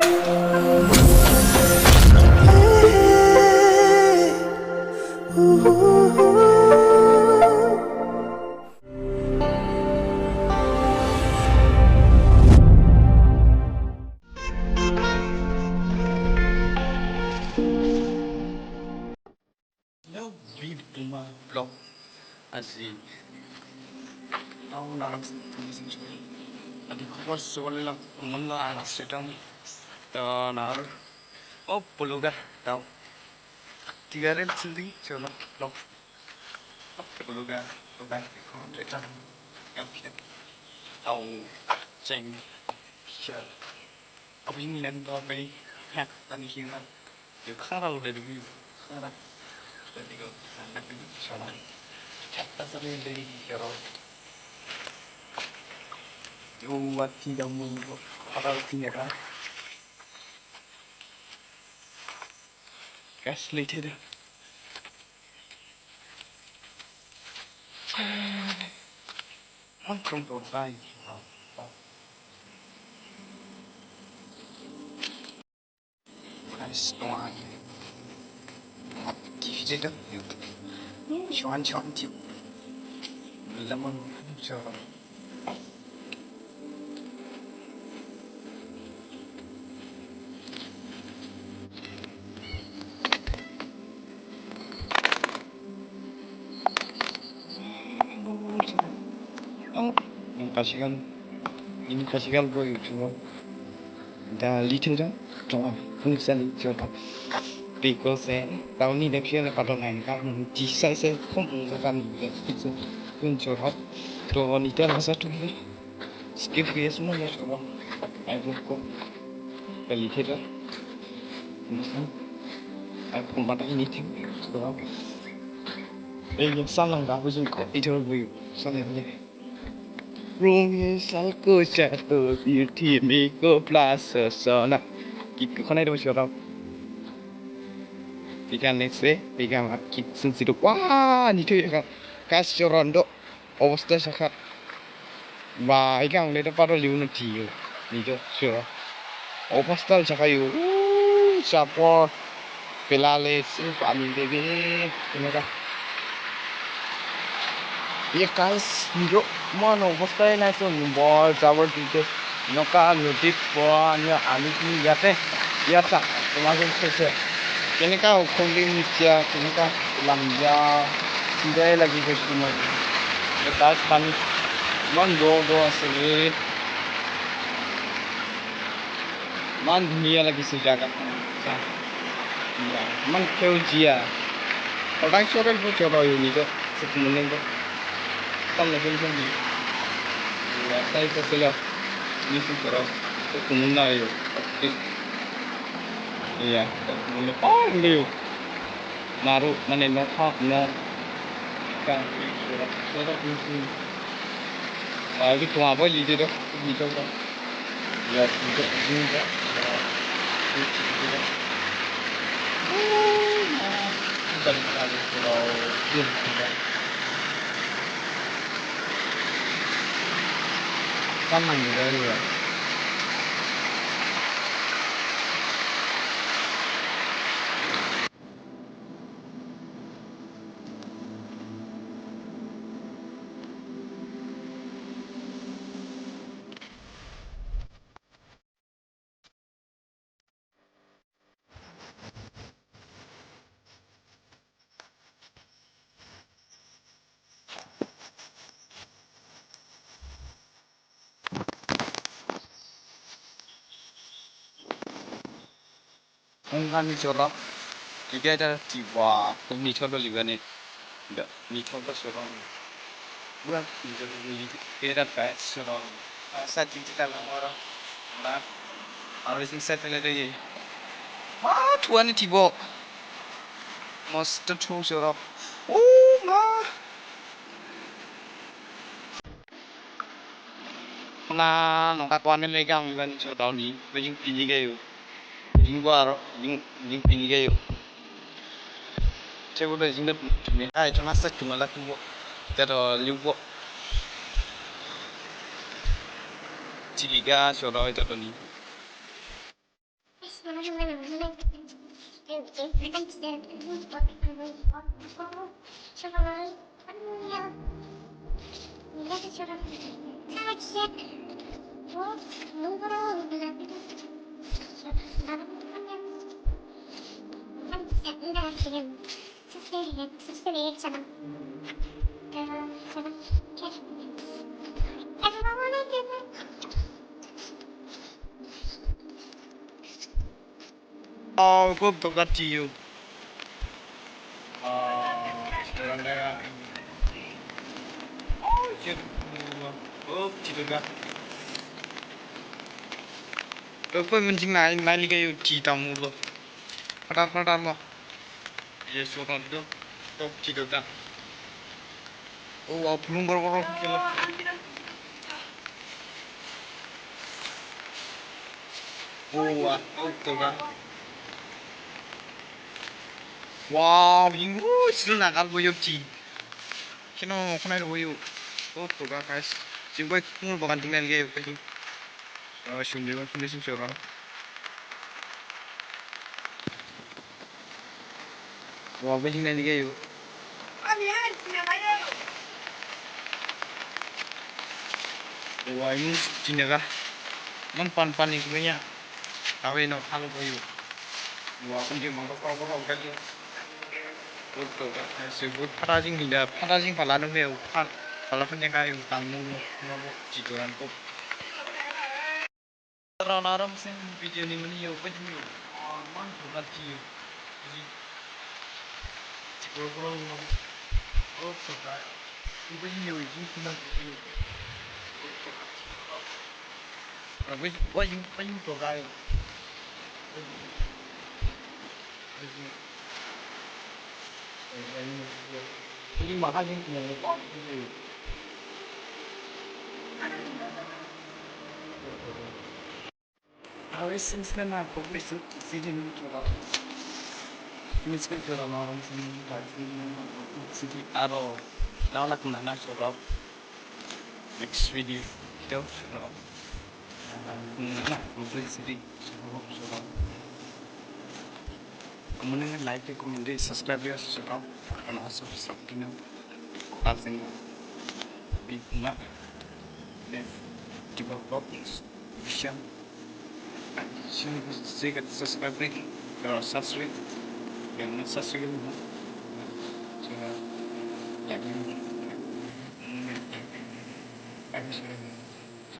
No, read my blog as in now not Adi ko soal mula anak sedang na oh puluga tau tiga red sendiri coba blog puluga puluga kita yang kita tahu ceng share apa ini nanti apa ini hack tadi hilang yuk sekarang udah dulu sekarang tadi kau sangat salah kata sering dari hero yung what tidak mungkin para tinggal kan gaslighted không tồn tại Nice one. Give it up. Chọn chịu. Lemon cho. Kasihkan. Ini kasihkan gue cuma. Dah little dah. Cuma fungsi coba. Because tahun ini dia nak pada lain kan. Jisa saya kan itu pun coba. Kalau ni dah rasa tu ni. Skip dia semua ya coba. Aku kok. Kali kita. Aku mata ini tu. Coba. Yang salah dah betul kok. Itu lebih salahnya. Rumah salku jatuh beauty miko plaza sana. Kita kau ni dah macam apa? Ikan nese, ikan kit sensitif. Wah, ni tu ikan kasih rondo. Obstas sakit. Wah, ikan ni tu pada liu nanti. Ni tu sure. Obstas sakit you. Siapa? Pelales, amin bebe. Kenapa? ये guys जो मानो होस्टाइल है तो बॉल चावल टीचर नौका नोटिस पॉन्या आलू की याते याता तुम्हारे कैसे कहने का उखंडी मिर्चिया कहने का लंजा सीधे लगी कुछ तुम्हें ये guys पानी मन दो से मन दुनिया लगी से जाकर मन क्यों जिया और डांस शोर भी चल रहा है ये तो सिर्फ मिलने को không là bên trong gì đây có cái nào như thế nào cái cùng này okay iya ini oh liu naruh mana nak hak nak kan surat ini lagi tu apa lagi tu ni tu ya itu ini tu dan kalau dia sama juga dia. Enggak nih coba, juga ada tiba, ini coba juga nih, enggak, ini coba coba, buat ini ada kayak coba, saat itu kita orang, nah, harus set lagi, wah tuan ini tiba, mesti tuh coba, oh nah, nongkat tuan ini legang kan coba nih, begini tinggi kayu. Lingua ling kayo. Seguro jinda me ay to nasa tumala tumo. Pero lingua tiliga so raw ito ni. Oh, gue buka cium. Oh, restoran daerah ini. Oh, cium. Oh, cium kan. Apa mencing naik kayak cita mulu. Kata lo. Ya suara itu. Oh, cium kan. Oh, belum berapa kilo. Oh, tuh kan. Wow, minggu sudah nakal boyok ci. Kino kena boyok. Oh, tuh kan guys. Simpai mulu bukan tinggal kayak gitu. Oh, sumber sih seorang. Wah, bening nanti kayak yuk. Wah, ini Cina kah? Man pan itu nya. Tapi no halo boyok. Wah, aku dia mangkok kau kan yuk. Betul kan. Sebut parajing tidak, parajing palan dong pan. Kalau punya kayu tamu ngomong cituran kok. Orang-orang sih video ini meniup aja nih. Oh, man bukan cium. Jadi, cikur-cikur oh, suka. Itu ini wajib senang cium. Tapi wajib suka. Jadi makanya mau Awes since aku besok sini coba. Miskin coba mau sini sini aro. Now nak mana coba. Next video. Kita coba. Nah, mungkin sini coba. Kemudian like, comment, subscribe ya coba. Karena subscribe ini langsung di mana. Di bawah bisa. Sikat subscribe nih. Kalau subscribe yang subscribe ya